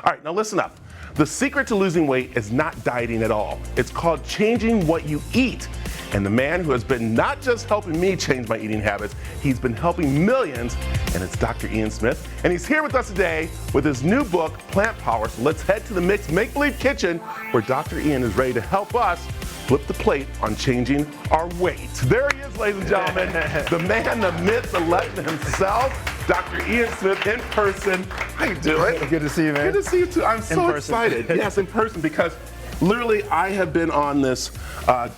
All right, now listen up. The secret to losing weight is not dieting at all. It's called changing what you eat. And the man who has been not just helping me change my eating habits, he's been helping millions, and it's Dr. Ian Smith. And he's here with us today with his new book, Plant Power. So let's head to the Mixed Make-Believe Kitchen, where Dr. Ian is ready to help us flip the plate on changing our weight. There he is, ladies and gentlemen, the man, the myth, the legend himself, Dr. Ian Smith in person. How you doing? Good to see you, man. Good to see you too. I'm so excited. Yes, in person, because literally I have been on this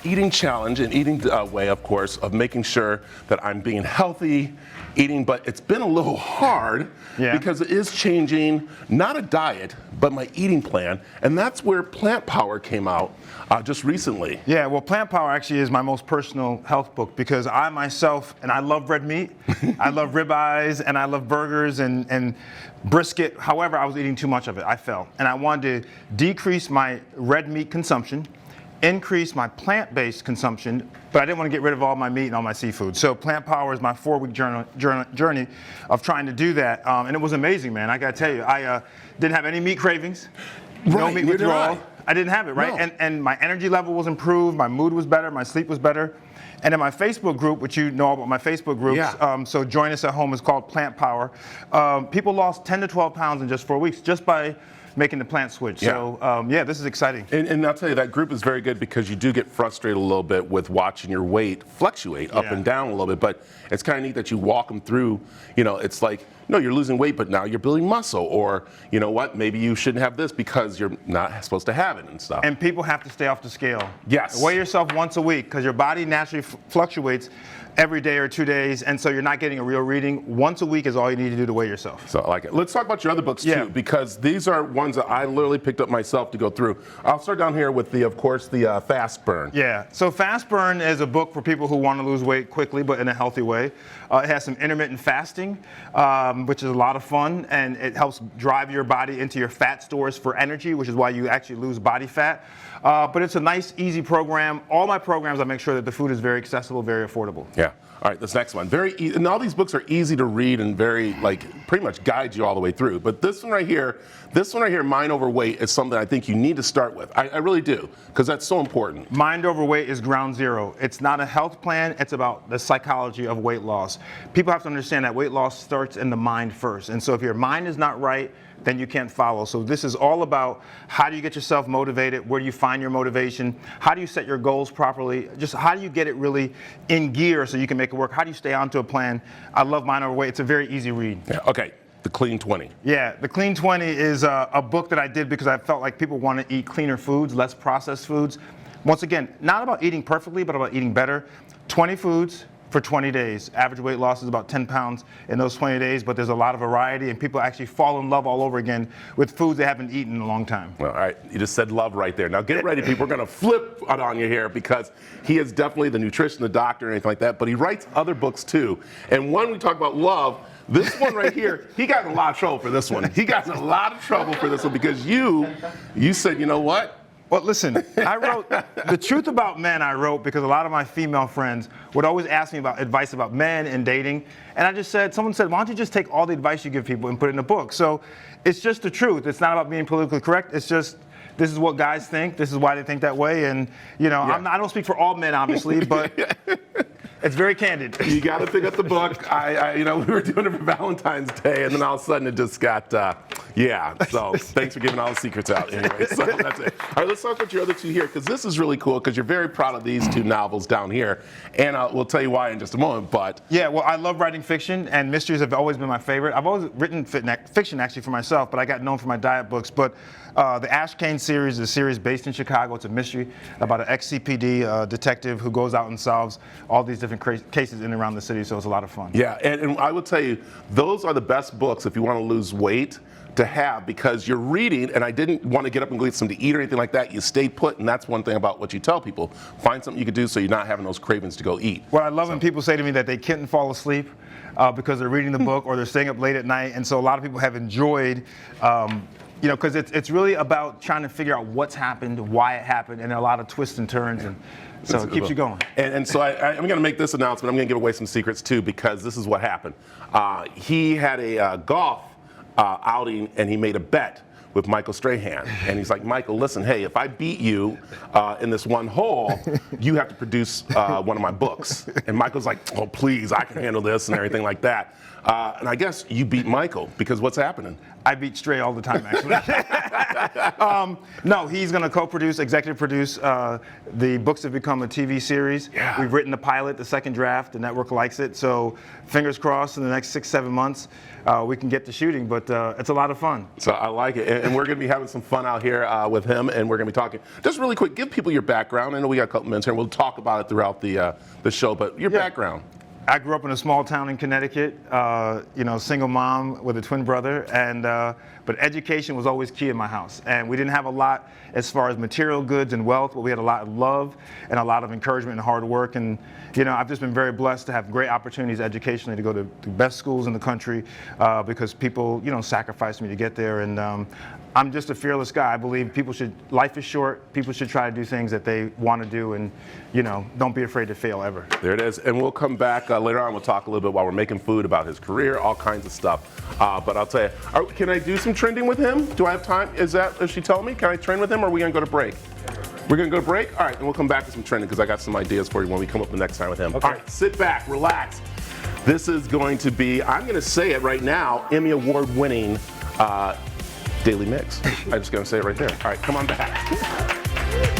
eating challenge and eating way, of course, of making sure that I'm being healthy, eating, but it's been a little hard because it is changing, not a diet, but my eating plan. And that's where Plant Power came out just recently. Yeah, well, Plant Power actually is my most personal health book because I myself, and I love red meat, I love ribeyes, and I love burgers and brisket. However, I was eating too much of it. I fell. And I wanted to decrease my red meat consumption, increase my plant-based consumption, but I didn't want to get rid of all my meat and all my seafood. So Plant Power is my 4-week journey of trying to do that. And it was amazing, man. I got to tell you, I didn't have any meat cravings, no meat withdrawal. I didn't have it, right? No. And my energy level was improved, my mood was better, my sleep was better. And in my Facebook group, which you know about my Facebook groups, so join us at home, it's called Plant Power. People lost 10 to 12 pounds in just 4 weeks just by making the plant switch. So this is exciting. And I'll tell you, that group is very good because you do get frustrated a little bit with watching your weight fluctuate up and down a little bit, but it's kind of neat that you walk them through, it's like, no, you're losing weight, but now you're building muscle, or you know what, maybe you shouldn't have this because you're not supposed to have it and stuff. And people have to stay off the scale. Yes. Weigh yourself once a week because your body naturally fluctuates every day or 2 days, and so you're not getting a real reading. Once a week is all you need to do to weigh yourself. So I like it. Let's talk about your other books too, because these are ones that I literally picked up myself to go through. I'll start down here with of course, the Fast Burn. Yeah, so Fast Burn is a book for people who want to lose weight quickly, but in a healthy way. It has some intermittent fasting, which is a lot of fun, and it helps drive your body into your fat stores for energy, which is why you actually lose body fat. But it's a nice, easy program. All my programs, I make sure that the food is very accessible, very affordable. Yeah. All right, this next one. Very easy, and all these books are easy to read and very, pretty much guide you all the way through. But this one right here, Mind Over Weight, is something I think you need to start with. I really do, because that's so important. Mind Over Weight is ground zero. It's not a health plan. It's about the psychology of weight loss. People have to understand that weight loss starts in the mind first. And so if your mind is not right, then you can't follow. So this is all about how do you get yourself motivated, where do you find your motivation, how do you set your goals properly, just how do you get it really in gear so you can make it work, how do you stay onto a plan. I love Mind Over Weight. It's a very easy read. Yeah, okay. The Clean 20. Yeah, the Clean 20 is a book that I did because I felt like people want to eat cleaner foods, less processed foods. Once again, not about eating perfectly, but about eating better. 20 foods for 20 days. Average weight loss is about 10 pounds in those 20 days, but there's a lot of variety, and people actually fall in love all over again with foods they haven't eaten in a long time. Well, all right, you just said love right there. Now get ready, people. We're going to flip it on you here because he is definitely the nutrition, the doctor, and anything like that, but he writes other books too. And when we talk about love, this one right here, he got in a lot of trouble for this one. He got in a lot of trouble for this one because you said, you know what? Well, listen, I wrote The Truth About Men. I wrote because a lot of my female friends would always ask me about advice about men and dating. And I just said, someone said, why don't you just take all the advice you give people and put it in a book? So it's just the truth. It's not about being politically correct. It's just, this is what guys think. This is why they think that way. And, I don't speak for all men, obviously, but it's very candid. You got to pick up the book. We were doing it for Valentine's Day, and then all of a sudden it just got, So thanks for giving all the secrets out anyway. So that's it. All right, let's talk about your other two here, because this is really cool, because you're very proud of these two novels down here. And we'll tell you why in just a moment, but. Yeah, well, I love writing fiction, and mysteries have always been my favorite. I've always written fiction, actually, for myself, but I got known for my diet books. But the Kane Series is a series based in Chicago. It's a mystery about an ex-CPD detective who goes out and solves all these different cases in and around the city, so it's a lot of fun. Yeah, and I will tell you, those are the best books if you want to lose weight to have, because you're reading, and I didn't want to get up and go get something to eat or anything like that. You stay put, and that's one thing about what you tell people. Find something you can do so you're not having those cravings to go eat. Well, I love when people say to me that they couldn't fall asleep because they're reading the book or they're staying up late at night, and so a lot of people have enjoyed because it's really about trying to figure out what's happened, why it happened, and a lot of twists and turns. And so it keeps you going. And so I'm going to make this announcement. I'm going to give away some secrets too, because this is what happened. He had a golf outing, and he made a bet with Michael Strahan. And he's like, Michael, listen, hey, if I beat you in this one hole, you have to produce one of my books. And Michael's like, oh, please, I can handle this and everything like that. And I guess you beat Michael, because what's happening? I beat Stray all the time, actually. No, he's going to co-produce, executive produce. The books have become a TV series. Yeah. We've written the pilot, the second draft. The network likes it. So fingers crossed in the next 6-7 months we can get to shooting. But it's a lot of fun. So I like it. And we're going to be having some fun out here with him. And we're going to be talking. Just really quick, give people your background. I know we got a couple minutes here. And we'll talk about it throughout the show. But your background. I grew up in a small town in Connecticut, single mom with a twin brother, but education was always key in my house. And we didn't have a lot as far as material goods and wealth, but we had a lot of love and a lot of encouragement and hard work. And I've just been very blessed to have great opportunities educationally to go to the best schools in the country because people, sacrificed me to get there. And I'm just a fearless guy. I believe life is short. People should try to do things that they want to do, and don't be afraid to fail ever. There it is. And we'll come back later on. We'll talk a little bit while we're making food about his career, all kinds of stuff. But I'll tell you, can I do some trending with him? Do I have time? Is she telling me? Can I trend with him, or are we going to go to break? We're going to go to break? All right, and we'll come back to some trending because I got some ideas for you when we come up the next time with him. Okay. All right, sit back, relax. This is going to be, I'm going to say it right now, Emmy Award winning Daily Mix. I'm just going to say it right there. All right, come on back.